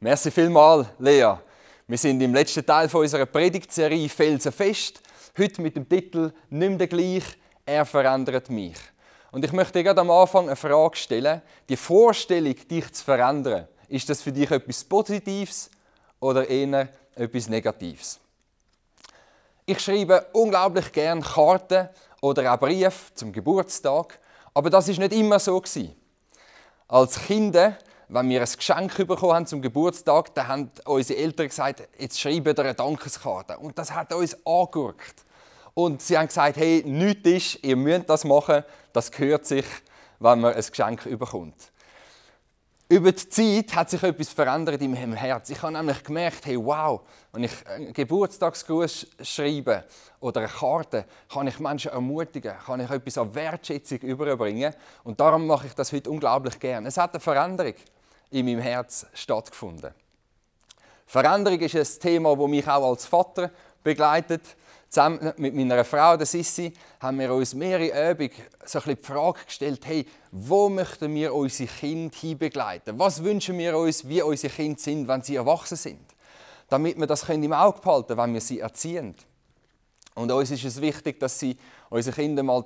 Merci vielmals, Lea. Wir sind im letzten Teil von unserer Predigtserie Felsenfest. Heute mit dem Titel «Nimm den gleich, er verändert mich». Und ich möchte dir gerade am Anfang eine Frage stellen. Die Vorstellung, dich zu verändern, ist das für dich etwas Positives oder eher etwas Negatives? Ich schreibe unglaublich gerne Karten oder auch Briefe zum Geburtstag, aber das war nicht immer so. Als Kinder, wenn wir ein Geschenk bekommen haben zum Geburtstag, dann haben unsere Eltern gesagt, jetzt schreiben wir eine Dankeskarte. Und das hat uns angeguckt. Und sie haben gesagt, hey, nichts ist, ihr müsst das machen, das gehört sich, wenn man ein Geschenk bekommt. Über die Zeit hat sich etwas verändert in meinem Herz. Ich habe nämlich gemerkt, hey, wow, wenn ich einen Geburtstagsgruß schreibe oder eine Karte, kann ich Menschen ermutigen, kann ich etwas an Wertschätzung überbringen. Und darum mache ich das heute unglaublich gerne. Es hat eine Veränderung in meinem Herz stattgefunden. Veränderung ist ein Thema, das mich auch als Vater begleitet. Zusammen mit meiner Frau, der Sissi, haben wir uns mehrere Übungen so ein bisschen die Frage gestellt, hey, wo möchten wir unsere Kinder hinbegleiten? Was wünschen wir uns, wie unsere Kinder sind, wenn sie erwachsen sind? Damit wir das im Auge behalten können, wenn wir sie erziehen. Und uns ist es wichtig, dass unsere Kinder mal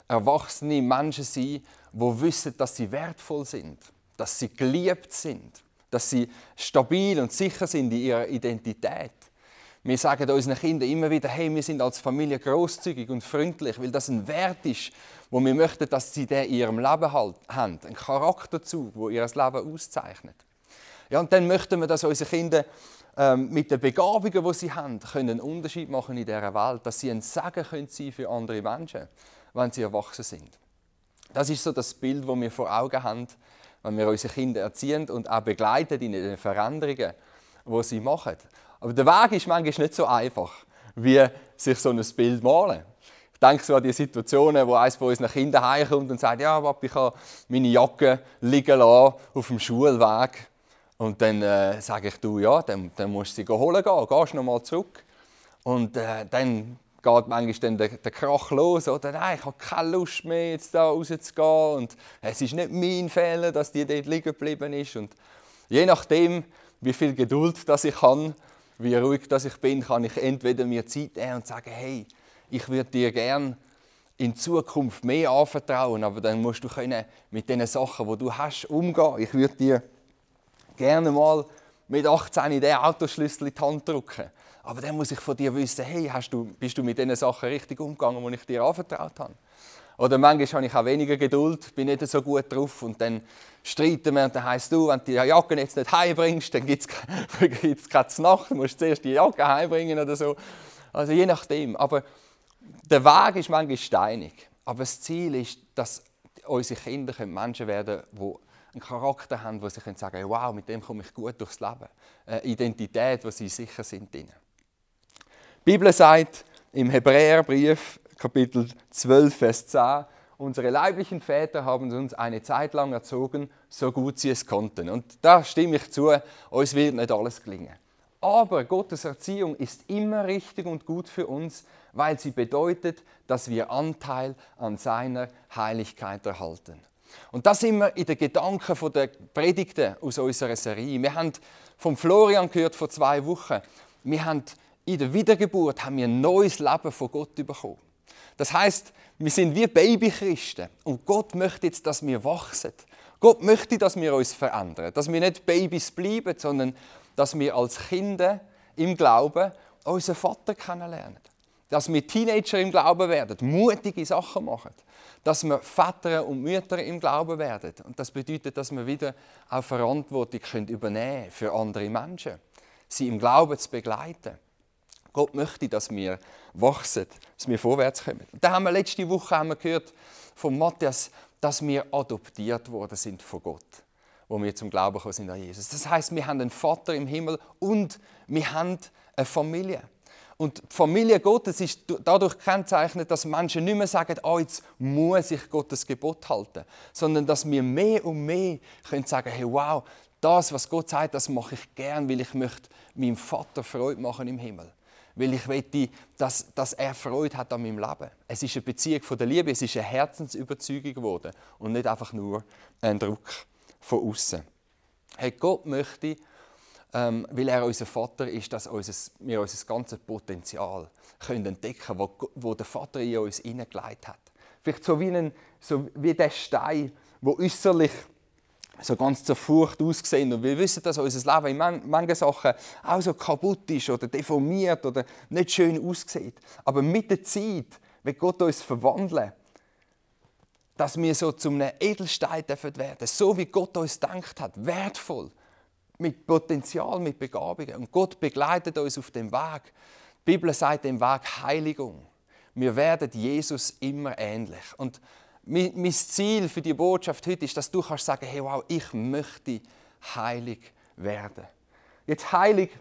erwachsene Menschen sein, die wissen, dass sie wertvoll sind, dass sie geliebt sind, dass sie stabil und sicher sind in ihrer Identität. Wir sagen unseren Kindern immer wieder, hey, wir sind als Familie grosszügig und freundlich, weil das ein Wert ist, wo wir möchten, dass sie den in ihrem Leben haben. Ein Charakterzug, der ihr Leben auszeichnet. Ja, und dann möchten wir, dass unsere Kinder mit den Begabungen, die sie haben, einen Unterschied machen in dieser Welt, dass sie ein Segen sein können für andere Menschen, wenn sie erwachsen sind. Das ist so das Bild, das wir vor Augen haben, wenn wir unsere Kinder erziehen und auch begleiten in den Veränderungen, die sie machen. Aber der Weg ist manchmal nicht so einfach, wie sich so ein Bild malen. Ich denke so an die Situationen, wo eines von unseren Kindern heimkommt und sagt, ja, Papi, ich habe meine Jacke liegen lassen auf dem Schulweg. Und dann sage ich, du, ja, dann musst du sie holen gehen, gehst noch mal zurück. Und dann geht manchmal der Krach los, oder? Nein, ich habe keine Lust mehr, jetzt da rauszugehen. Und es ist nicht mein Fehler, dass die dort liegen geblieben ist. Und je nachdem, wie viel Geduld das ich habe, wie ruhig dass ich bin, kann ich entweder mir Zeit nehmen und sagen, hey, ich würde dir gerne in Zukunft mehr anvertrauen, aber dann musst du mit den Sachen, die du hast, umgehen. Ich würde dir gerne mal mit 18 den Autoschlüssel in die Hand drücken. Aber dann muss ich von dir wissen, hey, bist du mit den Sachen richtig umgegangen, die ich dir anvertraut habe? Oder manchmal habe ich auch weniger Geduld, bin nicht so gut drauf und dann streiten wir und dann heisst du, wenn du die Jacke jetzt nicht heimbringst, dann gibt es keine Nacht, du musst zuerst die Jacke heimbringen oder so. Also je nachdem. Aber der Weg ist manchmal steinig. Aber das Ziel ist, dass unsere Kinder Menschen werden können, die einen Charakter haben, wo sie sagen können, wow, mit dem komme ich gut durchs Leben. Eine Identität, wo sie sicher sind. Die Bibel sagt im Hebräerbrief, Kapitel 12, Vers 10, unsere leiblichen Väter haben uns eine Zeit lang erzogen, so gut sie es konnten. Und da stimme ich zu, uns wird nicht alles gelingen. Aber Gottes Erziehung ist immer richtig und gut für uns, weil sie bedeutet, dass wir Anteil an seiner Heiligkeit erhalten. Und das sind wir in den Gedanken der Predigten aus unserer Serie. Wir haben von Florian gehört vor 2 Wochen. In der Wiedergeburt haben wir ein neues Leben von Gott bekommen. Das heisst, wir sind wie Babychristen und Gott möchte jetzt, dass wir wachsen. Gott möchte, dass wir uns verändern, dass wir nicht Babys bleiben, sondern dass wir als Kinder im Glauben unseren Vater kennenlernen. Dass wir Teenager im Glauben werden, mutige Sachen machen. Dass wir Väter und Mütter im Glauben werden. Und das bedeutet, dass wir wieder auch Verantwortung übernehmen können für andere Menschen. Sie im Glauben zu begleiten. Gott möchte, dass wir wachsen, dass wir vorwärts kommen. Und dann haben wir letzte Woche gehört von Matthias, dass wir adoptiert worden sind von Gott, wo wir zum Glauben gekommen sind an Jesus. Das heisst, wir haben einen Vater im Himmel und wir haben eine Familie. Und die Familie Gottes ist dadurch gekennzeichnet, dass Menschen nicht mehr sagen, jetzt muss ich Gottes Gebot halten, sondern dass wir mehr und mehr können sagen, hey, wow, das, was Gott sagt, das mache ich gern, weil ich möchte meinem Vater Freude machen im Himmel. Weil ich möchte, dass er Freude hat an meinem Leben. Es ist eine Beziehung von der Liebe, es ist eine Herzensüberzeugung geworden und nicht einfach nur ein Druck von außen. Hey, Gott möchte, weil er unser Vater ist, dass wir unser ganzes Potenzial können entdecken können, wo der Vater in uns hineingelegt hat. Vielleicht so wie der Stein, der äußerlich so ganz zerfurcht aussehen. Und wir wissen, dass unser Leben in manchen Sachen auch so kaputt ist oder deformiert oder nicht schön aussieht. Aber mit der Zeit wird Gott uns verwandeln, dass wir so zu einem Edelstein werden dürfen. So wie Gott uns gedacht hat. Wertvoll. Mit Potenzial, mit Begabungen. Und Gott begleitet uns auf dem Weg. Die Bibel sagt dem Weg Heiligung. Wir werden Jesus immer ähnlich. Und mein Ziel für die Botschaft heute ist, dass du kannst sagen, hey, wow, ich möchte heilig werden. Jetzt heilig,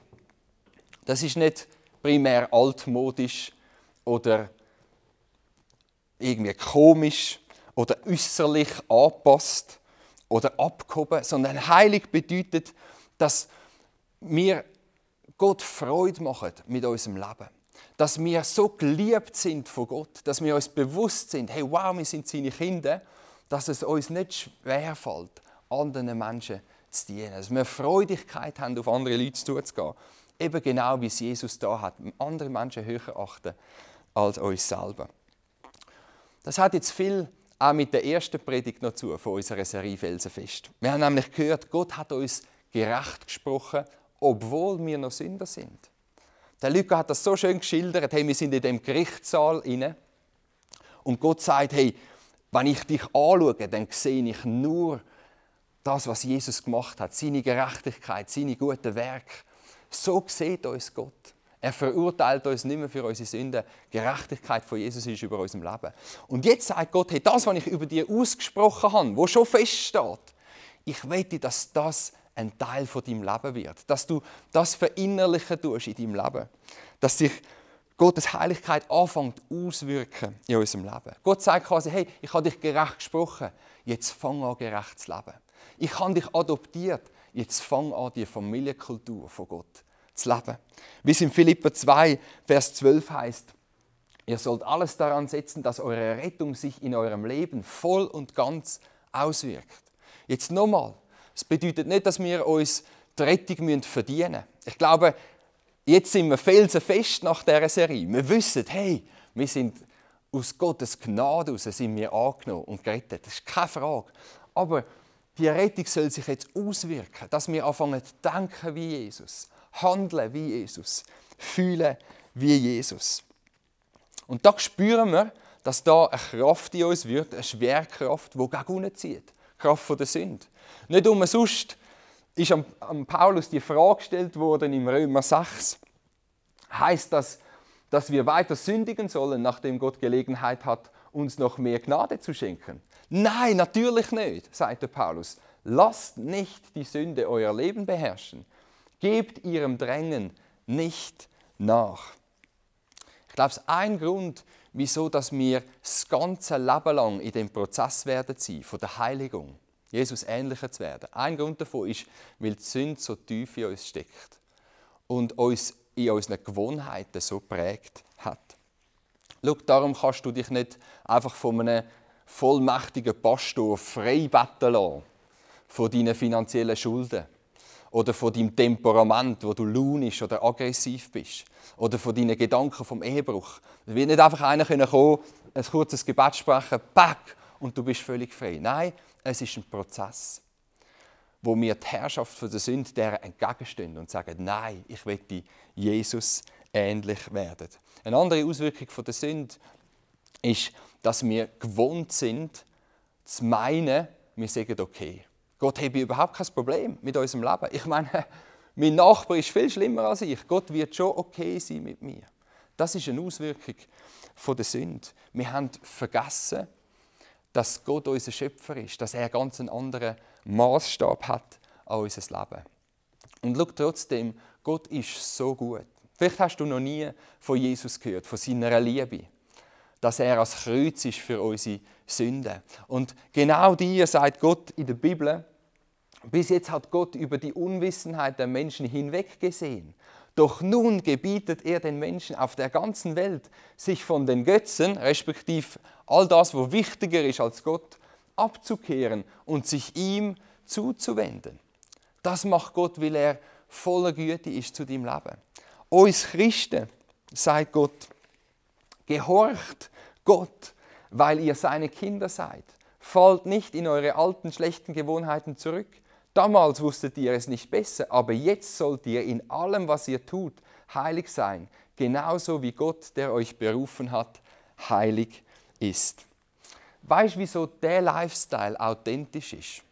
das ist nicht primär altmodisch oder irgendwie komisch oder äußerlich angepasst oder abgehoben, sondern heilig bedeutet, dass wir Gott Freude machen mit unserem Leben. Dass wir so geliebt sind von Gott, dass wir uns bewusst sind, hey, wow, wir sind seine Kinder, dass es uns nicht schwerfällt, anderen Menschen zu dienen. Dass wir Freudigkeit haben, auf andere Leute zuzugehen. Eben genau, wie es Jesus da hat, andere Menschen höher achten als uns selber. Das hat jetzt viel auch mit der ersten Predigt noch zu von unserer Serie Felsenfest. Wir haben nämlich gehört, Gott hat uns gerecht gesprochen, obwohl wir noch Sünder sind. Der Lukas hat das so schön geschildert, hey, wir sind in dem Gerichtssaal inne und Gott sagt, hey, wenn ich dich anschaue, dann sehe ich nur das, was Jesus gemacht hat, seine Gerechtigkeit, seine guten Werke. So sieht uns Gott. Er verurteilt uns nicht mehr für unsere Sünden. Die Gerechtigkeit von Jesus ist über unserem Leben. Und jetzt sagt Gott, hey, das, was ich über dir ausgesprochen habe, wo schon feststeht, ich möchte, dass das ein Teil von deinem Leben wird. Dass du das verinnerlichen tust in deinem Leben. Dass sich Gottes Heiligkeit anfängt auszuwirken in unserem Leben. Gott sagt quasi, hey, ich habe dich gerecht gesprochen, jetzt fang an, gerecht zu leben. Ich habe dich adoptiert, jetzt fang an, die Familienkultur von Gott zu leben. Wie es in Philipper 2, Vers 12 heißt, ihr sollt alles daran setzen, dass eure Rettung sich in eurem Leben voll und ganz auswirkt. Jetzt nochmal. Das bedeutet nicht, dass wir uns die Rettung verdienen müssen. Ich glaube, jetzt sind wir felsenfest nach dieser Serie. Wir wissen, hey, wir sind aus Gottes Gnade heraus sind wir angenommen und gerettet. Das ist keine Frage. Aber die Rettung soll sich jetzt auswirken, dass wir anfangen zu denken wie Jesus, handeln wie Jesus, fühlen wie Jesus. Und da spüren wir, dass da eine Kraft in uns wird, eine Schwerkraft, die gegen unten zieht. Die Kraft der Sünde. Nicht umsonst ist am Paulus die Frage gestellt worden im Römer 6. Heißt das, dass wir weiter sündigen sollen, nachdem Gott Gelegenheit hat, uns noch mehr Gnade zu schenken? Nein, natürlich nicht, sagt der Paulus. Lasst nicht die Sünde euer Leben beherrschen. Gebt ihrem Drängen nicht nach. Ich glaube, es ist ein Grund, wieso dass wir das ganze Leben lang in dem Prozess werden sein, von der Heiligung, Jesus ähnlicher zu werden. Ein Grund davon ist, weil die Sünde so tief in uns steckt und uns in unseren Gewohnheiten so prägt hat. Schau, darum kannst du dich nicht einfach von einem vollmächtigen Pastor frei betteln lassen, von deinen finanziellen Schulden oder von deinem Temperament, wo du launisch oder aggressiv bist oder von deinen Gedanken vom Ehebruch. Es wird nicht einfach einer kommen, ein kurzes Gebet sprechen, pack, und du bist völlig frei. Nein, es ist ein Prozess, wo wir die Herrschaft von der Sünde der entgegenstehen und sagen, nein, ich möchte Jesus ähnlich werden. Eine andere Auswirkung von der Sünde ist, dass wir gewohnt sind, zu meinen, wir sagen okay. Gott habe überhaupt kein Problem mit unserem Leben. Ich meine, mein Nachbar ist viel schlimmer als ich. Gott wird schon okay sein mit mir. Das ist eine Auswirkung von der Sünde. Wir haben vergessen, dass Gott unser Schöpfer ist, dass er ganz einen anderen Maßstab hat an unser Leben. Und schau trotzdem, Gott ist so gut. Vielleicht hast du noch nie von Jesus gehört, von seiner Liebe, dass er als Kreuz ist für unsere Sünden. Und genau die sagt Gott in der Bibel. Bis jetzt hat Gott über die Unwissenheit der Menschen hinweggesehen. Doch nun gebietet er den Menschen auf der ganzen Welt, sich von den Götzen, respektive all das, was wichtiger ist als Gott, abzukehren und sich ihm zuzuwenden. Das macht Gott, weil er voller Güte ist zu deinem Leben. Uns Christen, sagt Gott, gehorcht Gott, weil ihr seine Kinder seid. Fallt nicht in eure alten, schlechten Gewohnheiten zurück. Damals wusstet ihr es nicht besser, aber jetzt sollt ihr in allem, was ihr tut, heilig sein, genauso wie Gott, der euch berufen hat, heilig ist. Weißt du, wieso der Lifestyle authentisch ist?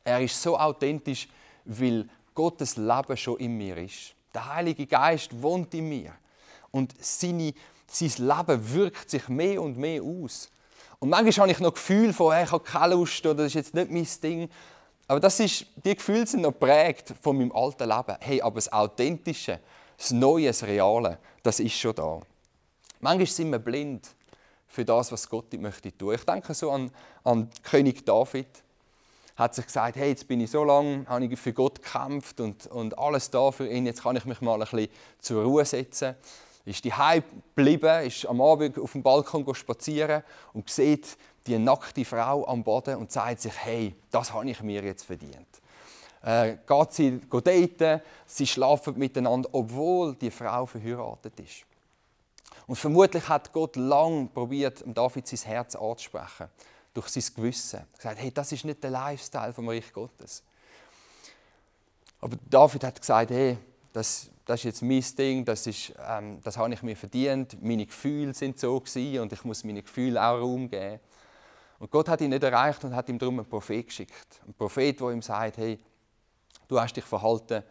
Er ist so authentisch, weil Gottes Leben schon in mir ist. Der Heilige Geist wohnt in mir und sein Leben wirkt sich mehr und mehr aus. Und manchmal habe ich noch Gefühl von, hey, ich habe keine Lust oder das ist jetzt nicht mein Ding. Aber die Gefühle sind noch geprägt von meinem alten Leben. Hey, aber das Authentische, das Neue, das Reale, das ist schon da. Manchmal sind wir blind für das, was Gott möchte tun. Ich denke so an König David. Hat sich gesagt, hey, jetzt bin ich so lange, habe ich für Gott gekämpft und alles da für ihn, jetzt kann ich mich mal ein bisschen zur Ruhe setzen. Ist daheim geblieben, ist am Abend auf dem Balkon spazieren und sieht die nackte Frau am Boden und sagt sich, hey, das habe ich mir jetzt verdient. Geht sie daten, sie schlafen miteinander, obwohl die Frau verheiratet ist. Und vermutlich hat Gott lange probiert, David sein Herz anzusprechen. Durch sein Gewissen. Er hat gesagt, hey, das ist nicht der Lifestyle vom Reich Gottes. Aber David hat gesagt, hey, das ist jetzt mein Ding, das habe ich mir verdient, meine Gefühle sind so gewesen und ich muss meinen Gefühlen auch Raum geben. Und Gott hat ihn nicht erreicht und hat ihm darum einen Prophet geschickt. Ein Prophet, der ihm sagt, hey, du hast dich verhalten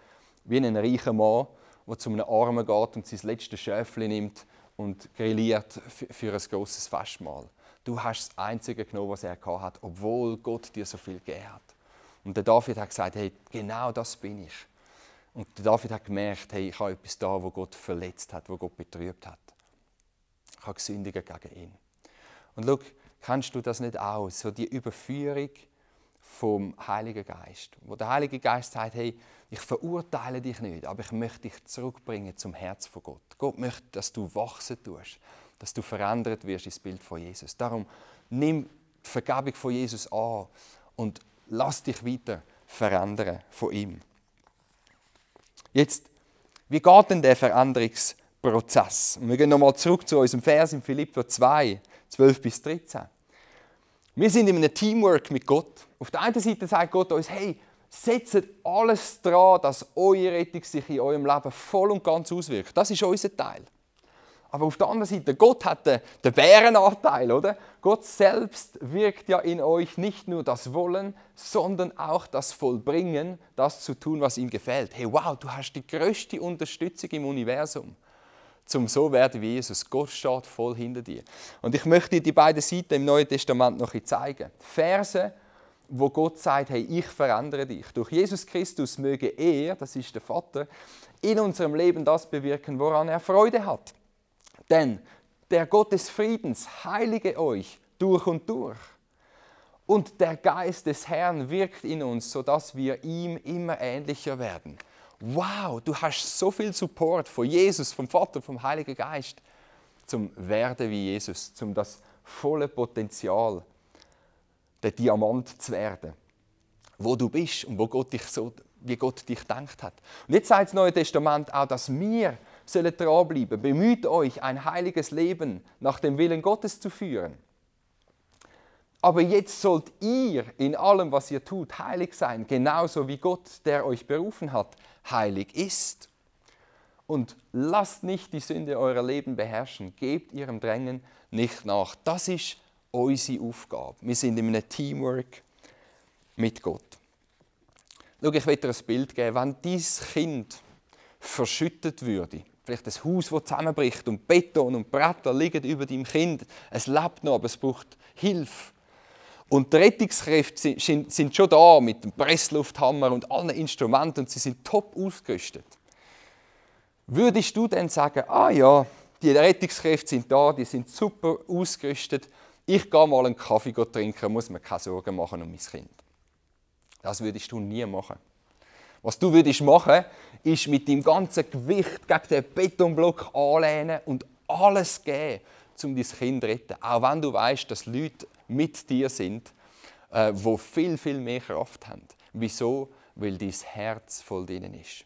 wie ein reicher Mann, der zu einem Armen geht und sein letztes Schäfchen nimmt und grilliert für ein grosses Festmahl. Du hast das Einzige genommen, was er hatte, obwohl Gott dir so viel gegeben hat. Und der David hat gesagt, hey, genau das bin ich. Und der David hat gemerkt, hey, ich habe etwas da, wo Gott verletzt hat, wo Gott betrübt hat. Ich habe gesündigt gegen ihn. Und schau, kennst du das nicht auch? So die Überführung vom Heiligen Geist. Wo der Heilige Geist sagt, hey, ich verurteile dich nicht, aber ich möchte dich zurückbringen zum Herz von Gott. Gott möchte, dass du wachsen tust, dass du verändert wirst ins Bild von Jesus. Darum nimm die Vergebung von Jesus an und lass dich weiter verändern von ihm. Jetzt, wie geht denn der Veränderungsprozess? Wir gehen nochmal zurück zu unserem Vers in Philipper 2, 12 bis 13. Wir sind in einem Teamwork mit Gott. Auf der einen Seite sagt Gott uns, hey, setzt alles daran, dass eure Rettung sich in eurem Leben voll und ganz auswirkt. Das ist unser Teil. Aber auf der anderen Seite, Gott hat den Bärenanteil, oder? Gott selbst wirkt ja in euch nicht nur das Wollen, sondern auch das Vollbringen, das zu tun, was ihm gefällt. Hey, wow, du hast die grösste Unterstützung im Universum, zum so werden wie Jesus. Gott steht voll hinter dir. Und ich möchte dir die beiden Seiten im Neuen Testament noch zeigen. Verse, wo Gott sagt, hey, ich verändere dich. Durch Jesus Christus möge er, das ist der Vater, in unserem Leben das bewirken, woran er Freude hat. Denn der Gott des Friedens heilige euch durch und durch. Und der Geist des Herrn wirkt in uns, sodass wir ihm immer ähnlicher werden. Wow, du hast so viel Support von Jesus, vom Vater, vom Heiligen Geist, zum Werden wie Jesus, zum das volle Potenzial, der Diamant zu werden, wo du bist und wie Gott dich gedacht hat. Und jetzt sagt das Neue Testament auch, dass wir sollen dranbleiben. Bemüht euch, ein heiliges Leben nach dem Willen Gottes zu führen. Aber jetzt sollt ihr in allem, was ihr tut, heilig sein, genauso wie Gott, der euch berufen hat, heilig ist. Und lasst nicht die Sünde euer Leben beherrschen, gebt ihrem Drängen nicht nach. Das ist unsere Aufgabe. Wir sind in einem Teamwork mit Gott. Schau, ich will dir ein Bild geben. Wenn dein Kind verschüttet würde, vielleicht ein Haus, das zusammenbricht und Beton und Bretter liegen über deinem Kind, es lebt noch, aber es braucht Hilfe. Und die Rettungskräfte sind schon da mit dem Presslufthammer und allen Instrumenten und sie sind top ausgerüstet. Würdest du dann sagen, ah ja, die Rettungskräfte sind da, die sind super ausgerüstet, ich gehe mal einen Kaffee trinken, muss mir keine Sorgen machen um mein Kind. Das würdest du nie machen. Was du würdest machen, ist mit deinem ganzen Gewicht gegen den Betonblock anlehnen und alles geben, um dein Kind zu retten. Auch wenn du weißt, dass Leute mit dir sind, die viel, viel mehr Kraft haben. Wieso? Weil dein Herz voll drinnen ist.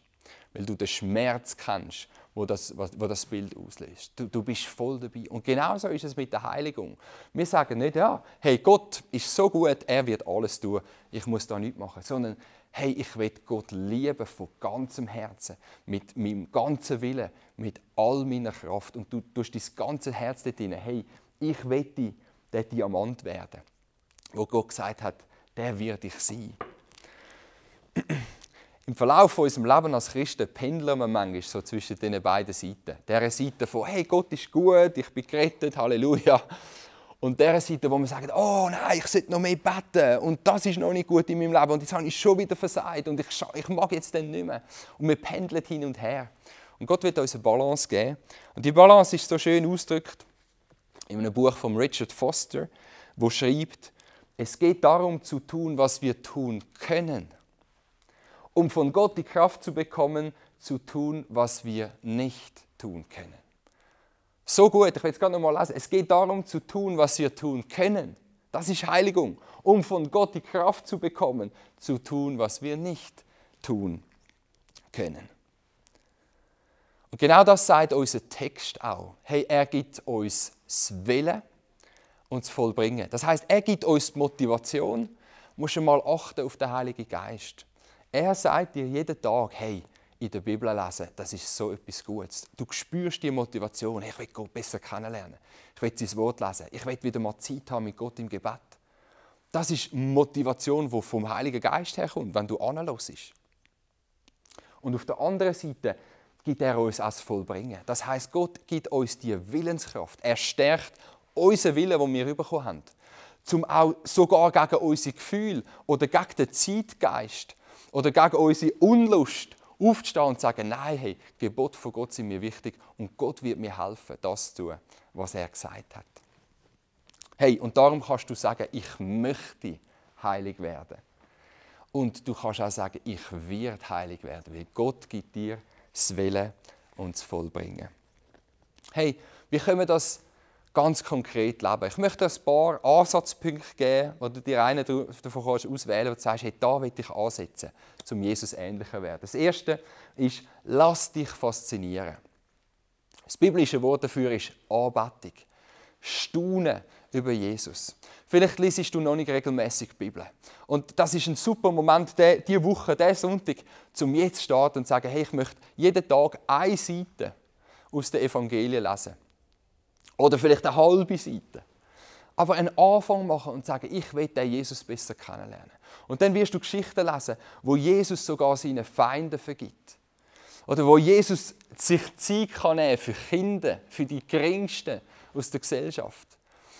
weil du den Schmerz kennst, wo das Bild auslöst. Du bist voll dabei. Und genauso ist es mit der Heiligung. Wir sagen nicht, ja, hey, Gott ist so gut, er wird alles tun, ich muss da nichts machen, sondern hey, ich will Gott lieben von ganzem Herzen, mit meinem ganzen Willen, mit all meiner Kraft. Und du tust dein ganze Herz dort hinein. Hey, ich will der Diamant werden, wo Gott gesagt hat, der wird ich sein. Im Verlauf unseres Lebens als Christen pendeln wir manchmal so zwischen diesen beiden Seiten. Der Seite von, hey, Gott ist gut, ich bin gerettet, Halleluja. Und der Seite, wo wir sagen, oh nein, ich sollte noch mehr beten und das ist noch nicht gut in meinem Leben und jetzt habe ich schon wieder versagt und ich mag jetzt dann nicht mehr. Und wir pendeln hin und her. Und Gott wird uns eine Balance geben. Und die Balance ist so schön ausgedrückt in einem Buch von Richard Foster, wo schreibt, es geht darum zu tun, was wir tun können, um von Gott die Kraft zu bekommen, zu tun, was wir nicht tun können. So gut, ich will es gerade noch mal lesen. Es geht darum zu tun, was wir tun können. Das ist Heiligung, um von Gott die Kraft zu bekommen, zu tun, was wir nicht tun können. Und genau das sagt unser Text auch. Hey, er gibt uns das Willen und das Vollbringen. Das heißt, er gibt uns die Motivation. Du musst mal achten auf den Heiligen Geist. Er sagt dir jeden Tag, hey, in der Bibel lesen, das ist so etwas Gutes. Du spürst die Motivation, ich will Gott besser kennenlernen. Ich will sein Wort lesen. Ich will wieder mal Zeit haben mit Gott im Gebet. Das ist Motivation, die vom Heiligen Geist herkommt, wenn du anhörst. Und auf der anderen Seite gibt er uns auch das Vollbringen. Das heisst, Gott gibt uns die Willenskraft. Er stärkt unseren Willen, den wir bekommen haben. Um auch sogar gegen unsere Gefühle oder gegen den Zeitgeist oder gegen unsere Unlust aufzustehen und zu sagen, nein, hey, die Gebote von Gott sind mir wichtig und Gott wird mir helfen, das zu tun, was er gesagt hat. Hey, und darum kannst du sagen, ich möchte heilig werden. Und du kannst auch sagen, ich werde heilig werden, weil Gott gibt dir das Willen und das Vollbringen. Hey, wie können wir das ganz konkret leben? Ich möchte ein paar Ansatzpunkte geben, wo du dir einen davon auswählen kannst, wo du sagst, hey, da will ich ansetzen, um Jesus ähnlicher zu werden. Das erste ist, lass dich faszinieren. Das biblische Wort dafür ist Anbetung. Staunen über Jesus. Vielleicht liest du noch nicht regelmäßig die Bibel. Und das ist ein super Moment, diese Woche, diesen Sonntag, um jetzt zu starten und zu sagen, hey, ich möchte jeden Tag eine Seite aus den Evangelien lesen. Oder vielleicht eine halbe Seite. Aber einen Anfang machen und sagen, ich will den Jesus besser kennenlernen. Und dann wirst du Geschichten lesen, wo Jesus sogar seinen Feinden vergibt. Oder wo Jesus sich Zeit nehmen kann für Kinder, für die Geringsten aus der Gesellschaft.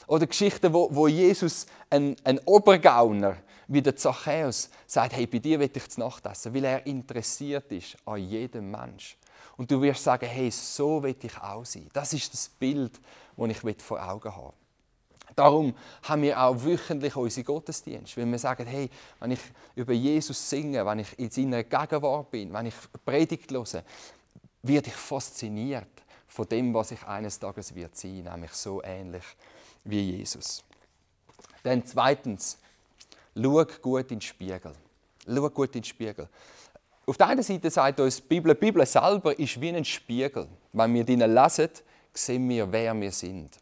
Oder Geschichten, wo Jesus, ein Obergauner, wie der Zachäus, sagt, hey, bei dir will ich zu Nacht essen, weil er interessiert ist an jedem Mensch. Und du wirst sagen, hey, so will ich auch sein. Das ist das Bild, das ich vor Augen habe. Darum haben wir auch wöchentlich unsere Gottesdienste, weil wir sagen, hey, wenn ich über Jesus singe, wenn ich in seiner Gegenwart bin, wenn ich Predigt höre, werde ich fasziniert von dem, was ich eines Tages wird sein, nämlich so ähnlich wie Jesus. Dann zweitens, schau gut in den Spiegel. Schau gut in den Spiegel. Auf der einen Seite sagt uns die Bibel selber ist wie ein Spiegel. Wenn wir diesen lesen, sehen wir, wer wir sind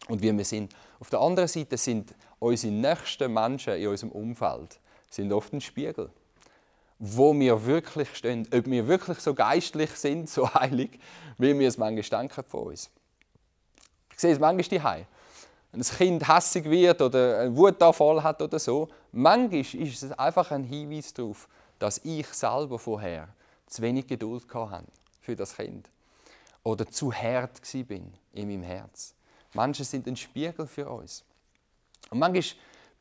und wie wir sind. Auf der anderen Seite sind unsere nächsten Menschen in unserem Umfeld sind oft ein Spiegel, wo wir wirklich stehen, ob wir wirklich so geistlich sind, so heilig, wie wir es manchmal denken von uns. Ich sehe es manchmal daheim. Wenn ein Kind hässig wird oder einen Wutanfall hat oder so, manchmal ist es einfach ein Hinweis darauf, dass ich selber vorher zu wenig Geduld hatte für das Kind oder zu hart war in meinem Herz. Menschen sind ein Spiegel für uns. Und manchmal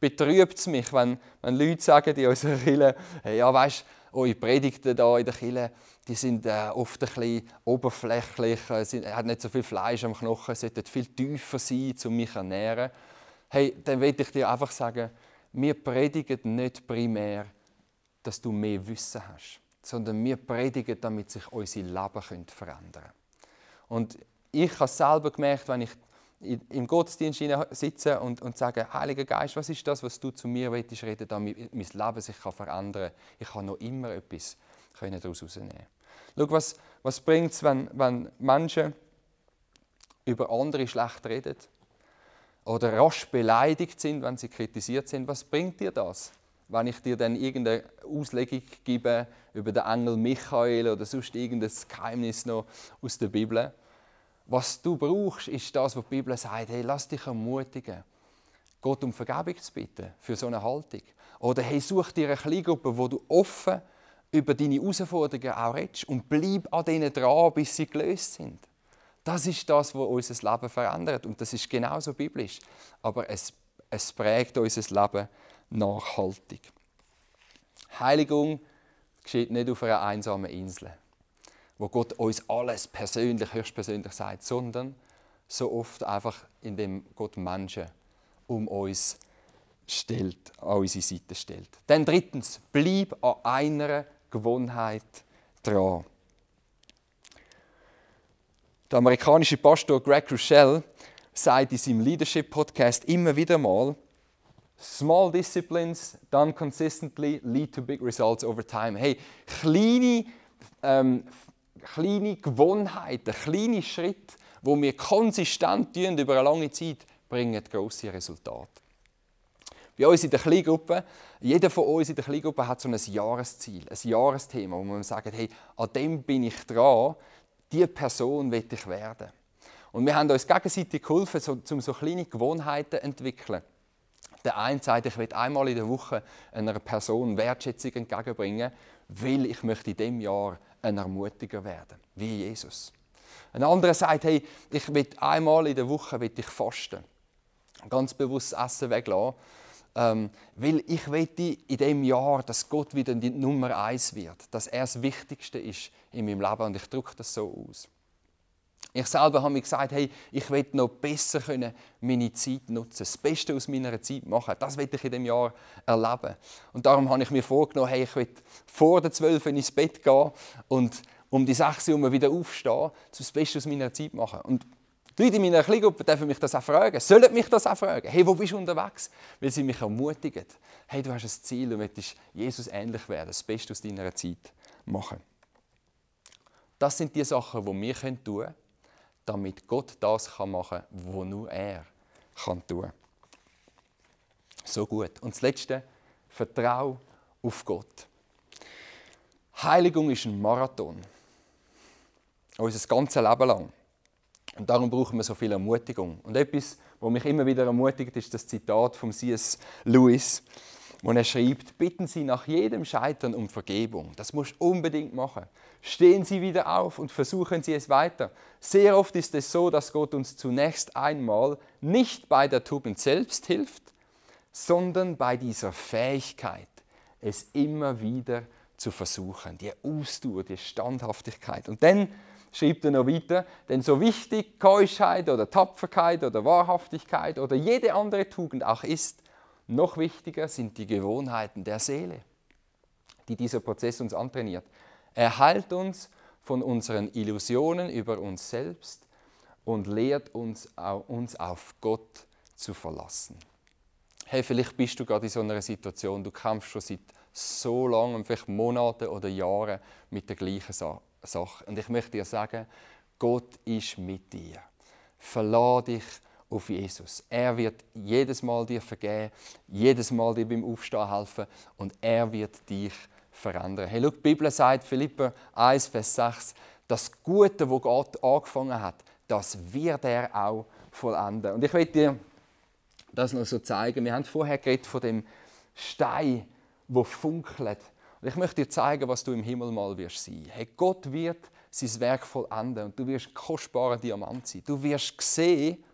betrübt es mich, wenn Leute sagen in unserer Kirche, hey, ja, weisst, eure Predigten hier in der Kirche, die sind oft ein bisschen oberflächlich, hat nicht so viel Fleisch am Knochen, sollten viel tiefer sein, um mich zu ernähren. Hey, dann will ich dir einfach sagen, wir predigen nicht primär, dass du mehr Wissen hast, sondern wir predigen, damit sich unser Leben verändern können. Und ich habe selber gemerkt, wenn ich im Gottesdienst sitze und sage, Heiliger Geist, was ist das, was du zu mir reden willst, damit mein Leben sich verändern kann? Ich habe noch immer etwas daraus herausnehmen können. Schau, was bringt es, wenn Menschen über andere schlecht reden oder rasch beleidigt sind, wenn sie kritisiert sind? Was bringt dir das, wenn ich dir dann irgendeine Auslegung gebe über den Engel Michael oder sonst irgendein Geheimnis noch aus der Bibel? Was du brauchst, ist das, was die Bibel sagt. Hey, lass dich ermutigen, Gott um Vergebung zu bitten für so eine Haltung. Oder hey, such dir eine Kleingruppe, wo du offen über deine Herausforderungen auch redest und bleib an denen dran, bis sie gelöst sind. Das ist das, was unser Leben verändert. Und das ist genauso biblisch. Aber es prägt unser Leben nachhaltig. Heiligung geschieht nicht auf einer einsamen Insel, wo Gott uns alles persönlich, höchstpersönlich sagt, sondern so oft einfach, indem Gott Menschen um uns stellt, an unsere Seite stellt. Dann drittens, bleib an einer Gewohnheit dran. Der amerikanische Pastor Greg Rochelle sagt in seinem Leadership-Podcast immer wieder mal, Small disciplines done consistently lead to big results over time. Hey, kleine Gewohnheiten, kleine Schritte, die wir konsistent tun über eine lange Zeit, bringen grosse Resultate. Bei uns in der Kleingruppe, jeder von uns in der Kleingruppe hat so ein Jahresziel, ein Jahresthema, wo man sagt, hey, an dem bin ich dran, diese Person will ich werden. Und wir haben uns gegenseitig geholfen, um so kleine Gewohnheiten zu entwickeln. Der eine sagt, ich will einmal in der Woche einer Person Wertschätzung entgegenbringen, weil ich möchte in diesem Jahr ein Ermutiger werden, wie Jesus. Ein anderer sagt, hey, ich will einmal in der Woche fasten, ganz bewusst Essen weglassen, weil ich möchte in diesem Jahr, dass Gott wieder die Nummer 1 wird, dass er das Wichtigste ist in meinem Leben und ich drücke das so aus. Ich selber habe mir gesagt, hey, ich will noch besser meine Zeit nutzen, das Beste aus meiner Zeit machen. Das will ich in diesem Jahr erleben. Und darum habe ich mir vorgenommen, hey, ich will vor der 12 Uhr ins Bett gehen und um die 6 Uhr wieder aufstehen, das Beste aus meiner Zeit machen. Und die Leute in meiner Kleingruppe dürfen mich das auch fragen, sollen mich das auch fragen. Hey, wo bist du unterwegs? Weil sie mich ermutigen. Hey, du hast ein Ziel und möchtest Jesus ähnlich werden, das Beste aus deiner Zeit machen. Das sind die Sachen, die wir tun können, damit Gott das machen kann, was nur er tun kann. So gut. Und das Letzte, vertrau auf Gott. Heiligung ist ein Marathon. Unser ganzes Leben lang. Und darum brauchen wir so viel Ermutigung. Und etwas, was mich immer wieder ermutigt, ist das Zitat von C.S. Lewis, wo er schreibt, bitten Sie nach jedem Scheitern um Vergebung. Das musst du unbedingt machen. Stehen Sie wieder auf und versuchen Sie es weiter. Sehr oft ist es so, dass Gott uns zunächst einmal nicht bei der Tugend selbst hilft, sondern bei dieser Fähigkeit, es immer wieder zu versuchen. Die Ausdauer, die Standhaftigkeit. Und dann schreibt er noch weiter, denn so wichtig Keuschheit oder Tapferkeit oder Wahrhaftigkeit oder jede andere Tugend auch ist, noch wichtiger sind die Gewohnheiten der Seele, die dieser Prozess uns antrainiert. Er heilt uns von unseren Illusionen über uns selbst und lehrt uns auf Gott zu verlassen. Hey, vielleicht bist du gerade in so einer Situation, du kämpfst schon seit so langem, vielleicht Monaten oder Jahren mit der gleichen Sache. Und ich möchte dir sagen, Gott ist mit dir. Verlass dich auf Jesus. Er wird jedes Mal dir vergeben, jedes Mal dir beim Aufstehen helfen und er wird dich verändern. Hey, schau, die Bibel sagt, Philipper 1, Vers 6, das Gute, das Gott angefangen hat, das wird er auch vollenden. Und ich will dir das noch so zeigen. Wir haben vorher geredet von dem Stein, der funkelt. Und ich möchte dir zeigen, was du im Himmel mal wirst sein. Hey, Gott wird sein Werk vollenden und du wirst ein kostbarer Diamant sein. Du wirst sehen,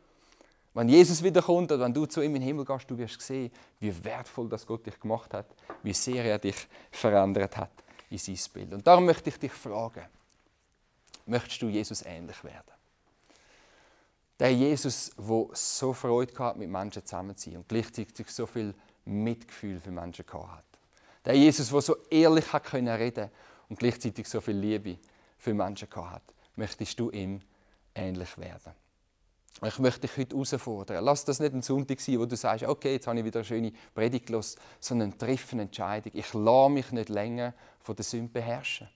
wenn Jesus wiederkommt oder wenn du zu ihm in den Himmel gehst, du wirst sehen, wie wertvoll das Gott dich gemacht hat, wie sehr er dich verändert hat in sein Bild. Und darum möchte ich dich fragen, möchtest du Jesus ähnlich werden? Der Jesus, der so Freude hatte, mit Menschen zusammen zu sein und gleichzeitig so viel Mitgefühl für Menschen hatte. Der Jesus, der so ehrlich reden konnte und gleichzeitig so viel Liebe für Menschen hatte. Möchtest du ihm ähnlich werden? Ich möchte dich heute herausfordern. Lass das nicht ein Sonntag sein, wo du sagst, okay, jetzt habe ich wieder eine schöne Predigt gehört, sondern triff eine Entscheidung. Ich lasse mich nicht länger von der Sünde beherrschen.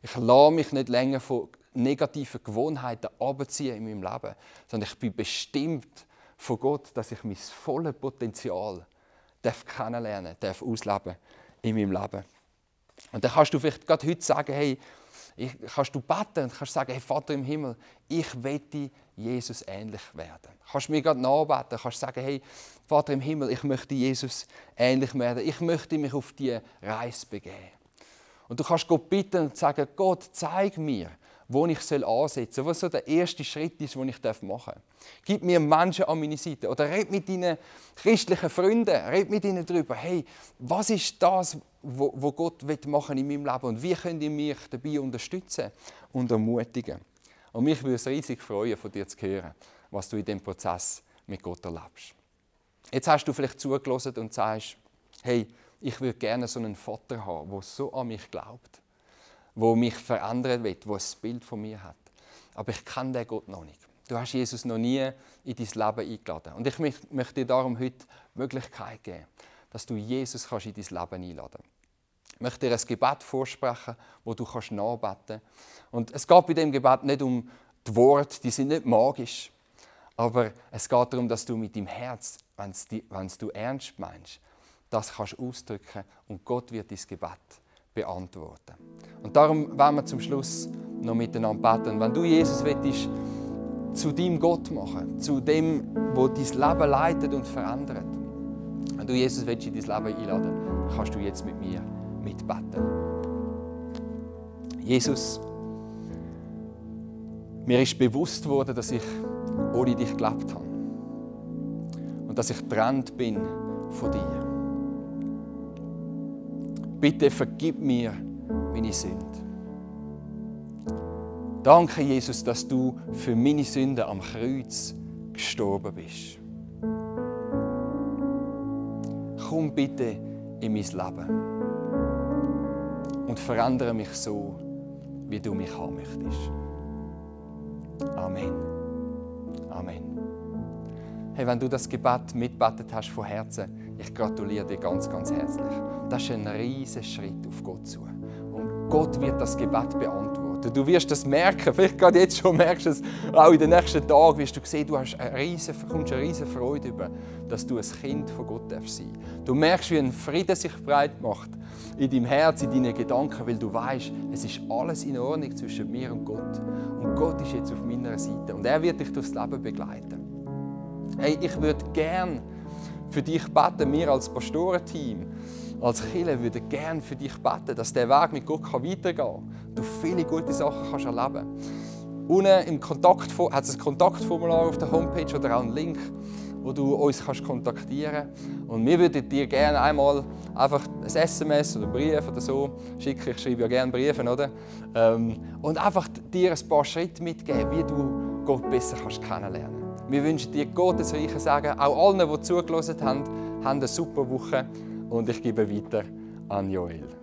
Ich lasse mich nicht länger von negativen Gewohnheiten abziehen in meinem Leben, sondern ich bin bestimmt von Gott, dass ich mein volles Potenzial kennenlernen darf, ausleben in meinem Leben. Und dann kannst du vielleicht gerade heute sagen, hey, kannst du beten und kannst sagen, hey Vater im Himmel, ich möchte Jesus ähnlich werden. Kannst mir gerade nachbeten, kannst sagen, hey Vater im Himmel, ich möchte Jesus ähnlich werden. Ich möchte mich auf die Reise begeben. Und du kannst Gott bitten und sagen, Gott, zeig mir, wo ich ansetzen soll, was so der erste Schritt ist, den ich machen darf. Gib mir Menschen an meine Seite. Oder red mit deinen christlichen Freunden, red mit ihnen darüber, hey, was ist das, was Gott machen will in meinem Leben und wie könnt ihr mich dabei unterstützen und ermutigen. Und mich würde es riesig freuen, von dir zu hören, was du in diesem Prozess mit Gott erlebst. Jetzt hast du vielleicht zugehört und sagst, hey, ich würde gerne so einen Vater haben, der so an mich glaubt, der mich verändern will, der ein Bild von mir hat. Aber ich kenne den Gott noch nicht. Du hast Jesus noch nie in dein Leben eingeladen. Und ich möchte dir darum heute die Möglichkeit geben, dass du Jesus in dein Leben einladen kannst. Ich möchte dir ein Gebet vorsprechen, wo du nachbeten kannst. Und es geht bei diesem Gebet nicht um die Worte, die sind nicht magisch. Aber es geht darum, dass du mit deinem Herz, wenn du ernst meinst, das kannst ausdrücken und Gott wird dein Gebet beantworten. Und darum wollen wir zum Schluss noch miteinander beten. Und wenn du Jesus willst, zu deinem Gott machen, zu dem, der dein Leben leitet und verändert. Wenn du Jesus willst in dein Leben einladen, kannst du jetzt mit mir mitbeten. Jesus, mir ist bewusst worden, dass ich ohne dich gelebt habe und dass ich getrennt bin von dir. Bitte vergib mir meine Sünde. Danke, Jesus, dass du für meine Sünden am Kreuz gestorben bist. Komm bitte in mein Leben und verändere mich so, wie du mich haben möchtest. Amen. Amen. Hey, wenn du das Gebet mitgebetet hast von Herzen, ich gratuliere dir ganz, ganz herzlich. Das ist ein riesiger Schritt auf Gott zu. Und Gott wird das Gebet beantworten. Du wirst das merken, vielleicht gerade jetzt schon merkst du es, auch in den nächsten Tagen wirst du sehen, du kommst eine riesige Freude über, dass du ein Kind von Gott sein darfst. Du merkst, wie ein Frieden sich breit macht in deinem Herz, in deinen Gedanken, weil du weißt, es ist alles in Ordnung zwischen mir und Gott. Und Gott ist jetzt auf meiner Seite und er wird dich durchs Leben begleiten. Hey, ich würde gerne für dich beten, wir als Pastorenteam, als Kirche würden gerne für dich beten, dass der Weg mit Gott weitergehen kann. Du viele gute Sachen kannst erleben. Unten im hat es ein Kontaktformular auf der Homepage oder auch einen Link, wo du uns kontaktieren kannst. Und wir würden dir gerne einmal einfach ein SMS oder einen Brief oder so schicken. Ich schreibe ja gerne Briefe, oder? Und einfach dir ein paar Schritte mitgeben, wie du Gott besser kennenlernen kannst. Wir wünschen dir Gottes reichen Segen. Auch allen, die zugehört haben, eine super Woche. Und ich gebe weiter an Joel.